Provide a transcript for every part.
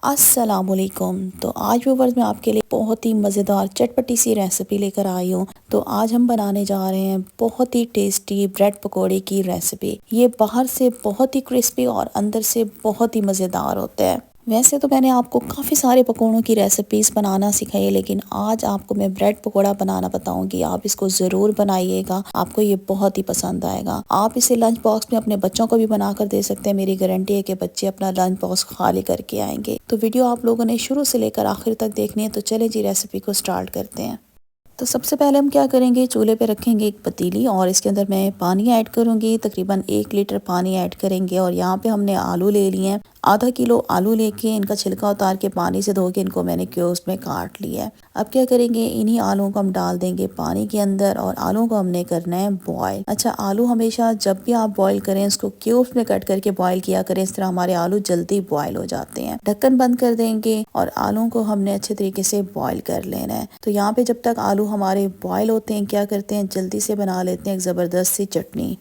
अस्सलामुअलैकुम। तो आज व्यूवर्स मैं आपके लिए बहुत ही मज़ेदार चटपटी सी रेसिपी लेकर आई हूँ। तो आज हम बनाने जा रहे हैं बहुत ही टेस्टी ब्रेड पकोड़े की रेसिपी। ये बाहर से बहुत ही क्रिस्पी और अंदर से बहुत ही मज़ेदार होता है। वैसे तो मैंने आपको काफ़ी सारे पकौड़ों की रेसिपीज़ बनाना सिखाई है, लेकिन आज आपको मैं ब्रेड पकोड़ा बनाना बताऊंगी। आप इसको ज़रूर बनाइएगा, आपको ये बहुत ही पसंद आएगा। आप इसे लंच बॉक्स में अपने बच्चों को भी बना कर दे सकते हैं। मेरी गारंटी है कि बच्चे अपना लंच बॉक्स खाली करके आएंगे। तो वीडियो आप लोगों ने शुरू से लेकर आखिर तक देखनी है। तो चले जी रेसिपी को स्टार्ट करते हैं। तो सबसे पहले हम क्या करेंगे, चूल्हे पे रखेंगे एक पतीली और इसके अंदर मैं पानी ऐड करूंगी। तकरीबन 1 लीटर पानी ऐड करेंगे और यहाँ पे हमने आलू ले लिए हैं। आधा किलो आलू लेके इनका छिलका उतार के पानी से धो के इनको मैंने क्यूब्स में काट लिया है। अब क्या करेंगे, इन्हीं आलूओं को हम डाल देंगे पानी के अंदर और आलू को हमने करना है बॉयल। अच्छा, आलू हमेशा जब भी आप बॉयल करें उसको क्यूब्स में कट करके बॉयल किया करें, इस तरह हमारे आलू जल्दी बॉयल हो जाते हैं। ढक्कन बंद कर देंगे और आलू को हमने अच्छे तरीके से बॉयल कर लेना है। तो यहाँ पे जब तक आलू हमारे बॉयल होते हैं, क्या करते हैं, जल्दी से बना लेते हैं एक ज़बरदस्त सी चटनी।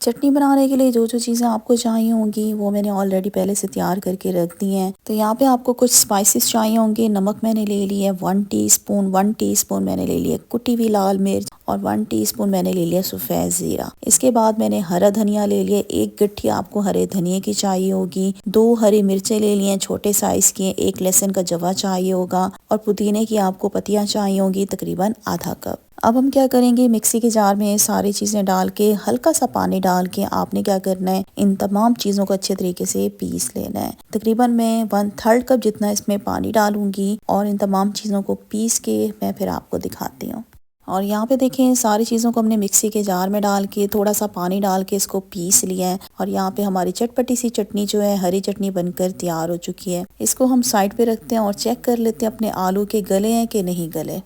चटनी बनाने के लिए जो जो चीज़ें आपको चाहिए होंगी वो मैंने ऑलरेडी पहले से तैयार करके रख दी हैं। तो यहाँ पे आपको कुछ स्पाइसेस चाहिए होंगे। नमक मैंने ले लिया है 1 टीस्पून मैंने ले लिया कुटी हुई लाल मिर्च और 1 टीस्पून मैंने ले लिया सफ़ेद ज़ीरा। इसके बाद मैंने हरा धनिया ले लिया, एक गट्ठी आपको हरे धनिए की चाहिए होगी। 2 हरी मिर्चें ले लिए छोटे साइज़ की, 1 लहसुन का जवा चाहिए होगा और पुदीने की आपको पत्तियाँ चाहिए होंगी तकरीबन आधा कप। अब हम क्या करेंगे, मिक्सी के जार में सारी चीज़ें डाल के हल्का सा पानी डाल के आपने क्या करना है, इन तमाम चीज़ों को अच्छे तरीके से पीस लेना है। तकरीबन मैं 1/3 कप जितना इसमें पानी डालूंगी और इन तमाम चीज़ों को पीस के मैं फिर आपको दिखाती हूँ। और यहाँ पे देखें, सारी चीज़ों को हमने मिक्सी के जार में डाल के थोड़ा सा पानी डाल के इसको पीस लिया है और यहाँ पे हमारी चटपटी सी चटनी जो है, हरी चटनी बनकर तैयार हो चुकी है। इसको हम साइड पे रखते हैं और चेक कर लेते हैं अपने आलू के गले हैं कि नहीं गले।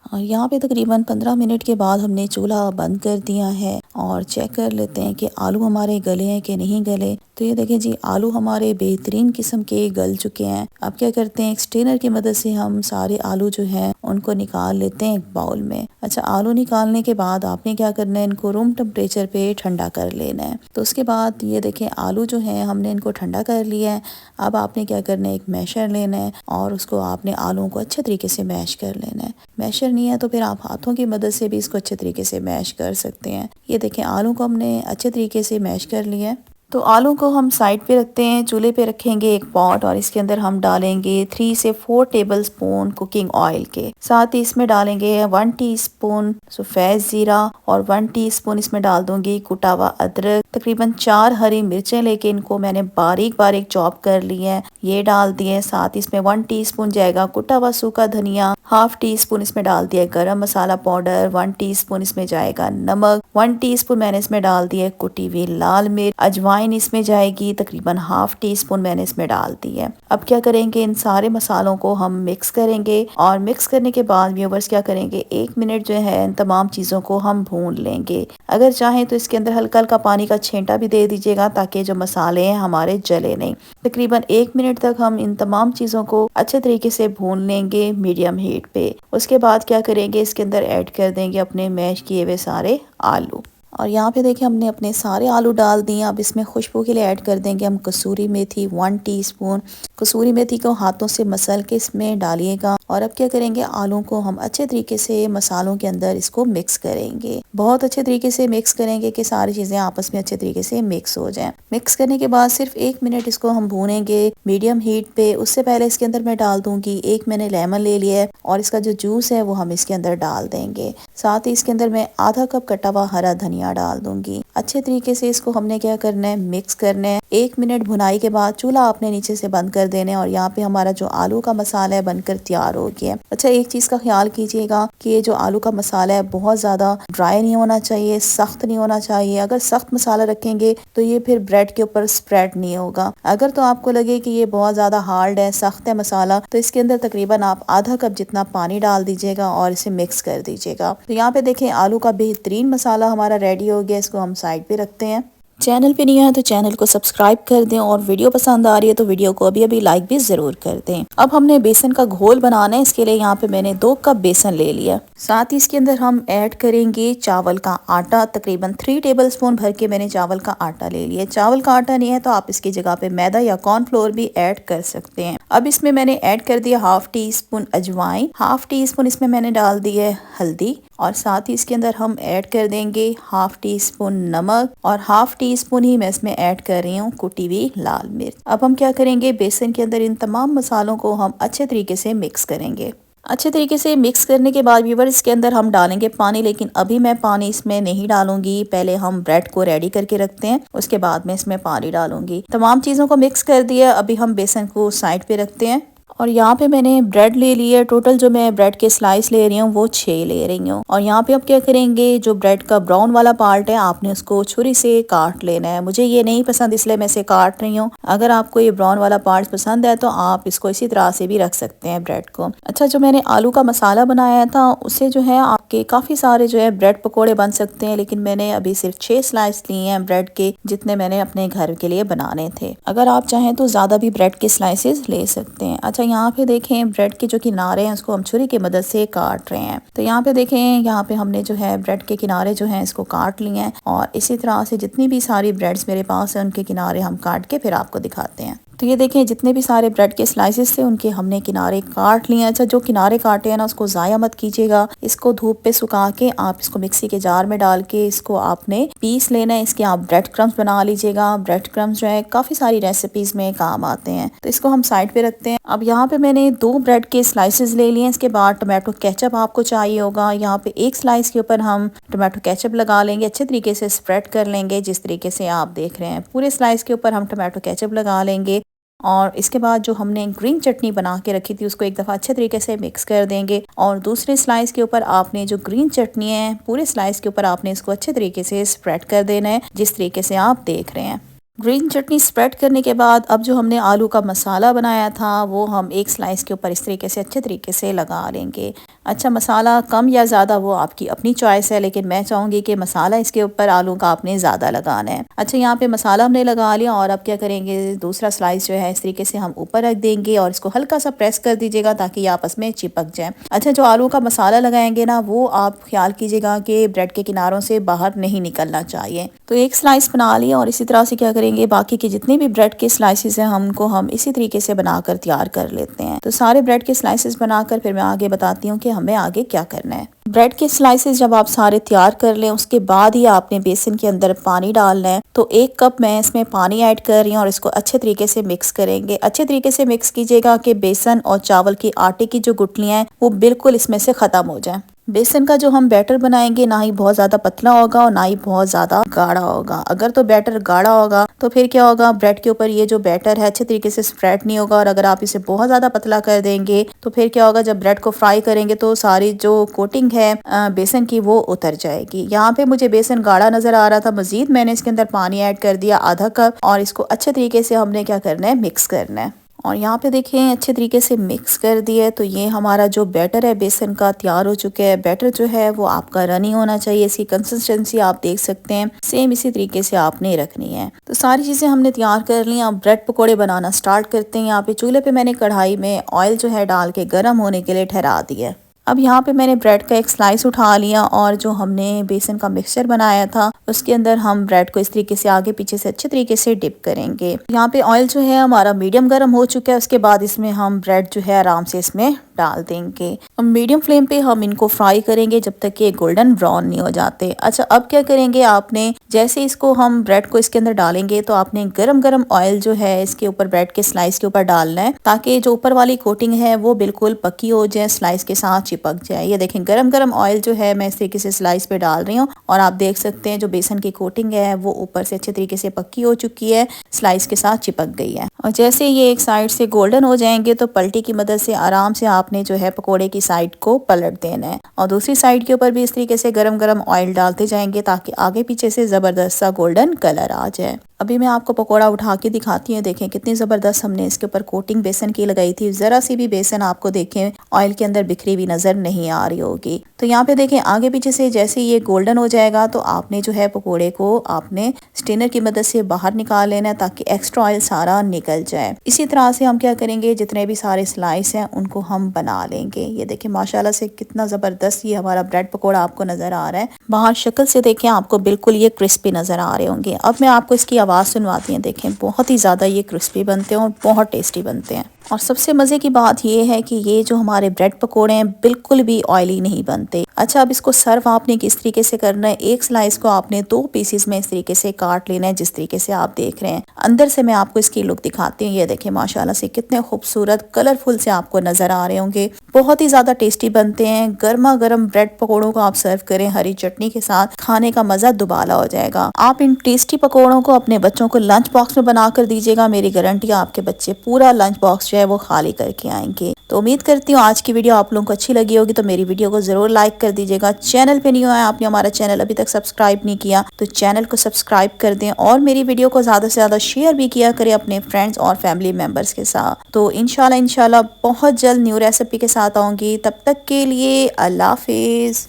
और यहाँ पे तकरीबन 15 मिनट के बाद हमने चूल्हा बंद कर दिया है और चेक कर लेते हैं कि आलू हमारे गले हैं कि नहीं गले। तो ये देखें जी, आलू हमारे बेहतरीन किस्म के गल चुके हैं। अब क्या करते हैं, एक स्ट्रेनर की मदद से हम सारे आलू जो हैं उनको निकाल लेते हैं एक बाउल में। अच्छा, आलू निकालने के बाद आपने क्या करना है, इनको रूम टेम्परेचर पे ठंडा कर लेना है। तो उसके बाद ये देखें, आलू जो है हमने इनको ठंडा कर लिया है। अब आपने क्या करना है, एक मैशर लेना है और उसको आपने आलूओं को अच्छे तरीके से मैश कर लेना है। मैशर नहीं है तो फिर आप हाथों की मदद से भी इसको अच्छे तरीके से मैश कर सकते हैं। ये देखें, आलू को हमने अच्छे तरीके से मैश कर लिया है। तो आलू को हम साइड पे रखते हैं, चूल्हे पे रखेंगे एक पॉट और इसके अंदर हम डालेंगे 3 से 4 टेबलस्पून कुकिंग ऑयल के। साथ ही इसमें डालेंगे 1 टीस्पून सफ़ेद ज़ीरा और 1 टीस्पून इसमें डाल दूंगी कुटा हुआ अदरक। तकरीबन 4 हरी मिर्चें लेके इनको मैंने बारीक बारीक चॉप कर ली है, ये डाल दिए। साथ इसमें 1 टीस्पून जाएगा कुटा हुआ सूखा धनिया, 1/2 टीस्पून इसमें डाल दिया गरम मसाला पाउडर, 1 टीस्पून इसमें जाएगा नमक, 1 टीस्पून मैंने इसमें डाल दिया कुटी हुई लाल मिर्च, अजवाइन इसमें जाएगी तकरीबन 1/2 टीस्पून मैंने इसमें डाल दी है। अब क्या करेंगे, इन सारे मसालों को हम मिक्स करेंगे और मिक्स करने के बाद व्यूवर्स क्या करेंगे, 1 मिनट जो है इन तमाम चीज़ों को हम भून लेंगे। अगर चाहें तो इसके अंदर हल्का हल्का पानी का छींटा भी दे दीजिएगा ताकि जो मसाले हैं हमारे जले नहीं। तकरीबन 1 मिनट तक हम इन तमाम चीज़ों को अच्छे तरीके से भून लेंगे मीडियम हीट पे। उसके बाद क्या करेंगे, इसके अंदर ऐड कर देंगे अपने मैश किए हुए सारे आलू। और यहाँ पे देखिए, हमने अपने सारे आलू डाल दिए। अब इसमें खुशबू के लिए ऐड कर देंगे हम कसूरी मेथी 1 टीस्पून। कसूरी मेथी को हाथों से मसल के इसमें डालिएगा। और अब क्या करेंगे, आलू को हम अच्छे तरीके से मसालों के अंदर इसको मिक्स करेंगे। बहुत अच्छे तरीके से मिक्स करेंगे कि सारी चीज़ें आपस में अच्छे तरीके से मिक्स हो जाएं। मिक्स करने के बाद सिर्फ 1 मिनट इसको हम भूनेंगे मीडियम हीट पे। उससे पहले इसके अंदर मैं डाल दूंगी, एक मैंने लेमन ले लिया है और इसका जो जूस है वो हम इसके अंदर डाल देंगे। साथ ही इसके अंदर मैं आधा कप कटा हुआ हरा धनिया डाल दूंगी। अच्छे तरीके से इसको हमने क्या करना है, मिक्स करना है। 1 मिनट भुनाई के बाद चूल्हा आपने नीचे से बंद कर देना है और यहाँ पे हमारा जो आलू का मसाला है बनकर तैयार हो गया है। अच्छा, एक चीज का ख्याल कीजिएगा कि ये जो आलू का मसाला है बहुत ज्यादा ड्राई नहीं होना चाहिए, सख्त नहीं होना चाहिए। अगर सख्त मसाला रखेंगे तो ये फिर ब्रेड के ऊपर स्प्रेड नहीं होगा। अगर तो आपको लगे कि ये बहुत ज्यादा हार्ड है, सख्त है मसाला, तो इसके अंदर तकरीबन आप आधा कप जितना पानी डाल दीजिएगा और इसे मिक्स कर दीजिएगा। तो यहाँ पे देखें, आलू का बेहतरीन मसाला हमारा रेडी हो गया। इसको हम साइड पे रखते हैं। चैनल पे नहीं है तो चैनल को सब्सक्राइब कर दें और वीडियो पसंद आ रही है तो वीडियो को अभी अभी लाइक भी ज़रूर कर दें। अब हमने बेसन का घोल बनाना है। इसके लिए यहाँ पे मैंने 2 कप बेसन ले लिया। साथ ही इसके अंदर हम ऐड करेंगे चावल का आटा। तकरीबन 3 टेबलस्पून भर के मैंने चावल का आटा ले लिया। चावल का आटा नहीं है तो आप इसकी जगह पे मैदा या कॉर्नफ्लोर भी ऐड कर सकते हैं। अब इसमें मैंने ऐड कर दिया हाफ टी स्पून अजवाइन, हाफ टी स्पून इसमें मैंने डाल दी है हल्दी, और साथ ही इसके अंदर हम ऐड कर देंगे हाफ टी स्पून नमक, और हाफ टी स्पून ही मैं इसमें ऐड कर रही हूँ कुटी हुई लाल मिर्च। अब हम क्या करेंगे, बेसन के अंदर इन तमाम मसालों को हम अच्छे तरीके से मिक्स करेंगे। अच्छे तरीके से मिक्स करने के बाद व्यूअर इसके अंदर हम डालेंगे पानी, लेकिन अभी मैं पानी इसमें नहीं डालूंगी। पहले हम ब्रेड को रेडी करके रखते हैं, उसके बाद में इसमें पानी डालूंगी। तमाम चीज़ों को मिक्स कर दिया। अभी हम बेसन को साइड पे रखते हैं। और यहाँ पे मैंने ब्रेड ले ली है। टोटल जो मैं ब्रेड के स्लाइस ले रही हूँ वो 6 ले रही हूँ। और यहाँ पे अब क्या करेंगे, जो ब्रेड का ब्राउन वाला पार्ट है आपने उसको छुरी से काट लेना है। मुझे ये नहीं पसंद इसलिए मैं इसे काट रही हूँ। अगर आपको ये ब्राउन वाला पार्ट पसंद है तो आप इसको इसी तरह से भी रख सकते हैं ब्रेड को। अच्छा, जो मैंने आलू का मसाला बनाया था उससे जो है आपके काफ़ी सारे जो है ब्रेड पकौड़े बन सकते हैं, लेकिन मैंने अभी सिर्फ 6 स्लाइस लिए हैं ब्रेड के, जितने मैंने अपने घर के लिए बनाने थे। अगर आप चाहें तो ज़्यादा भी ब्रेड के स्लाइसेस ले सकते हैं। अच्छा, यहाँ पे देखें ब्रेड के जो किनारे हैं उसको हम छुरी की मदद से काट रहे हैं। तो यहाँ पे देखें, यहाँ पे हमने जो है ब्रेड के किनारे जो हैं इसको काट लिए हैं, और इसी तरह से जितनी भी सारी ब्रेड्स मेरे पास है उनके किनारे हम काट के फिर आपको दिखाते हैं। तो ये देखें, जितने भी सारे ब्रेड के स्लाइसेस थे उनके हमने किनारे काट लिए। अच्छा, जो किनारे काटे हैं ना उसको ज़ाया मत कीजिएगा। इसको धूप पे सुखा के आप इसको मिक्सी के जार में डाल के इसको आपने पीस लेना है। इसके आप ब्रेड क्रम्स बना लीजिएगा। ब्रेड क्रम्स जो है काफ़ी सारी रेसिपीज़ में काम आते हैं। तो इसको हम साइड पे रखते हैं। अब यहाँ पे मैंने 2 ब्रेड के स्लाइसेस ले लिए। इसके बाद टोमेटो केचप आपको चाहिए होगा। यहाँ पे एक स्लाइस के ऊपर हम टोमेटो केचप लगा लेंगे, अच्छे तरीके से स्प्रेड कर लेंगे जिस तरीके से आप देख रहे हैं। पूरे स्लाइस के ऊपर हम टोमेटो केचप लगा लेंगे, और इसके बाद जो हमने ग्रीन चटनी बना के रखी थी उसको एक दफ़ा अच्छे तरीके से मिक्स कर देंगे। और दूसरे स्लाइस के ऊपर आपने जो ग्रीन चटनी है पूरे स्लाइस के ऊपर आपने इसको अच्छे तरीके से स्प्रेड कर देना है जिस तरीके से आप देख रहे हैं। ग्रीन चटनी स्प्रेड करने के बाद अब जो हमने आलू का मसाला बनाया था वो हम एक स्लाइस के ऊपर इस तरीके से अच्छे तरीके से लगा लेंगे। अच्छा, मसाला कम या ज़्यादा वो आपकी अपनी चॉइस है, लेकिन मैं चाहूँगी कि मसाला इसके ऊपर आलू का आपने ज़्यादा लगाना है। अच्छा, यहाँ पे मसाला हमने लगा लिया, और अब क्या करेंगे, दूसरा स्लाइस जो है इस तरीके से हम ऊपर रख देंगे और इसको हल्का सा प्रेस कर दीजिएगा ताकि आपस में चिपक जाए। अच्छा, जो आलू का मसाला लगाएंगे ना वो आप ख्याल कीजिएगा कि ब्रेड के किनारों से बाहर नहीं निकलना चाहिए। तो एक स्लाइस बना लिया, और इसी तरह से क्या करेंगे, बाकी के जितने भी ब्रेड के स्लाइसेस हैं हमको हम इसी तरीके से बनाकर तैयार कर लेते हैं। तो सारे ब्रेड के स्लाइसेस बनाकर फिर मैं आगे बताती हूँ कि हमें आगे क्या करना है। ब्रेड के स्लाइसेस जब आप सारे तैयार कर लें उसके बाद ही आपने बेसन के अंदर पानी डालना है। तो 1 कप मैं इसमें पानी ऐड कर रही हूँ और इसको अच्छे तरीके से मिक्स करेंगे। अच्छे तरीके से मिक्स कीजिएगा कि बेसन और चावल की आटे की जो गुठलियाँ हैं वो बिल्कुल इसमें से ख़त्म हो जाए। बेसन का जो हम बैटर बनाएंगे ना ही बहुत ज़्यादा पतला होगा और ना ही बहुत ज़्यादा गाढ़ा होगा। अगर तो बैटर गाढ़ा होगा तो फिर क्या होगा, ब्रेड के ऊपर ये जो बैटर है अच्छे तरीके से स्प्रेड नहीं होगा, और अगर आप इसे बहुत ज़्यादा पतला कर देंगे तो फिर क्या होगा, जब ब्रेड को फ्राई करेंगे तो सारी जो कोटिंग है बेसन की वो उतर जाएगी। यहाँ पे मुझे बेसन गाढ़ा नज़र आ रहा था, मज़ीद मैंने इसके अंदर पानी ऐड कर दिया आधा कप, और इसको अच्छे तरीके से हमने क्या करना है, मिक्स करना है। और यहाँ पे देखें अच्छे तरीके से मिक्स कर दिया है। तो ये हमारा जो बैटर है बेसन का तैयार हो चुका है। बैटर जो है वो आपका रनी होना चाहिए। इसकी कंसिस्टेंसी आप देख सकते हैं, सेम इसी तरीके से आपने रखनी है। तो सारी चीज़ें हमने तैयार कर ली। अब ब्रेड पकौड़े बनाना स्टार्ट करते हैं। यहाँ पे चूल्हे पे मैंने कढ़ाई में ऑयल जो है डाल के गर्म होने के लिए ठहरा दिया। अब यहाँ पे मैंने ब्रेड का एक स्लाइस उठा लिया, और जो हमने बेसन का मिक्सचर बनाया था उसके अंदर हम ब्रेड को इस तरीके से आगे पीछे से अच्छे तरीके से डिप करेंगे। यहाँ पे ऑयल जो है हमारा मीडियम गर्म हो चुका है। उसके बाद इसमें हम ब्रेड जो है आराम से इसमें डाल देंगे। मीडियम फ्लेम पे हम इनको फ्राई करेंगे जब तक कि गोल्डन ब्राउन नहीं हो जाते। अच्छा, अब क्या करेंगे, आपने जैसे इसको हम ब्रेड को इसके अंदर डालेंगे तो आपने गरम गरम ऑयल जो है इसके ऊपर ब्रेड के स्लाइस के ऊपर डालना है, ताकि जो ऊपर वाली कोटिंग है वो बिल्कुल पक्की हो जाए, स्लाइस के साथ चिपक जाए। ये देखें, गरम गरम ऑयल जो है मैं इस तरीके से स्लाइस पे डाल रही हूँ, और आप देख सकते हैं जो बेसन की कोटिंग है वो ऊपर से अच्छे तरीके से पक्की हो चुकी है, स्लाइस के साथ चिपक गई है। और जैसे ये एक साइड से गोल्डन हो जाएंगे तो पलटी की मदद से आराम से आपने जो है पकोड़े की साइड को पलट देना है, और दूसरी साइड के ऊपर भी इस तरीके से गरम गरम ऑयल डालते जाएंगे ताकि आगे पीछे से जबरदस्त सा गोल्डन कलर आ जाए। अभी मैं आपको पकोड़ा उठा के दिखाती हूँ। देखें कितनी ज़बरदस्त हमने इसके ऊपर कोटिंग बेसन की लगाई थी। ज़रा सी भी बेसन आपको देखें ऑयल के अंदर बिखरी हुई नज़र नहीं आ रही होगी। तो यहाँ पे देखें आगे पीछे से जैसे ये गोल्डन हो जाएगा तो आपने जो है पकोड़े को आपने स्टेनर की मदद से बाहर निकाल लेना है ताकि एक्स्ट्रा ऑयल सारा निकल जाए। इसी तरह से हम क्या करेंगे, जितने भी सारे स्लाइस हैं उनको हम बना लेंगे। ये देखें माशाल्लाह से कितना ज़बरदस्त ये हमारा ब्रेड पकोड़ा आपको नज़र आ रहा है। बाहर शक्ल से देखें आपको बिल्कुल ये क्रिस्पी नज़र आ रहे होंगे। अब मैं आपको इसकी आवाज़ सुनवाती हैं। देखें बहुत ही ज़्यादा ये क्रिस्पी बनते हैं और बहुत टेस्टी बनते हैं। और सबसे मज़े की बात ये है कि ये जो हमारे ब्रेड पकोड़े हैं बिल्कुल भी ऑयली नहीं बनते। अच्छा, अब इसको सर्व आपने किस तरीके से करना है, एक स्लाइस को आपने 2 पीसेस में इस तरीके से काट लेना है जिस तरीके से आप देख रहे हैं। अंदर से मैं आपको इसकी लुक दिखाती हूँ। ये देखें माशाल्लाह से कितने खूबसूरत कलरफुल से आपको नज़र आ रहे होंगे। बहुत ही ज़्यादा टेस्टी बनते हैं। गर्मा गर्म ब्रेड पकौड़ों को आप सर्व करें हरी चटनी के साथ, खाने का मज़ा दुबाला हो जाएगा। आप इन टेस्टी पकौड़ों को अपने बच्चों को लंच बॉक्स में बना कर दीजिएगा। मेरी गारंटी है आपके बच्चे पूरा लंच बॉक्स जो है वो खाली करके आएंगे। तो उम्मीद करती हूँ आज की वीडियो आप लोगों को अच्छी लगी होगी। तो मेरी वीडियो को ज़रूर लाइक कर दीजिएगा। चैनल पे नहीं हुआ है, आपने हमारा चैनल अभी तक सब्सक्राइब नहीं किया तो चैनल को सब्सक्राइब कर दें और मेरी वीडियो को ज़्यादा से ज़्यादा शेयर भी किया करें अपने फ्रेंड्स और फैमिली मेम्बर्स के साथ। तो इंशाल्लाह बहुत जल्द न्यू रेसिपी के साथ आऊँगी। तब तक के लिए अल्लाह हाफिज़।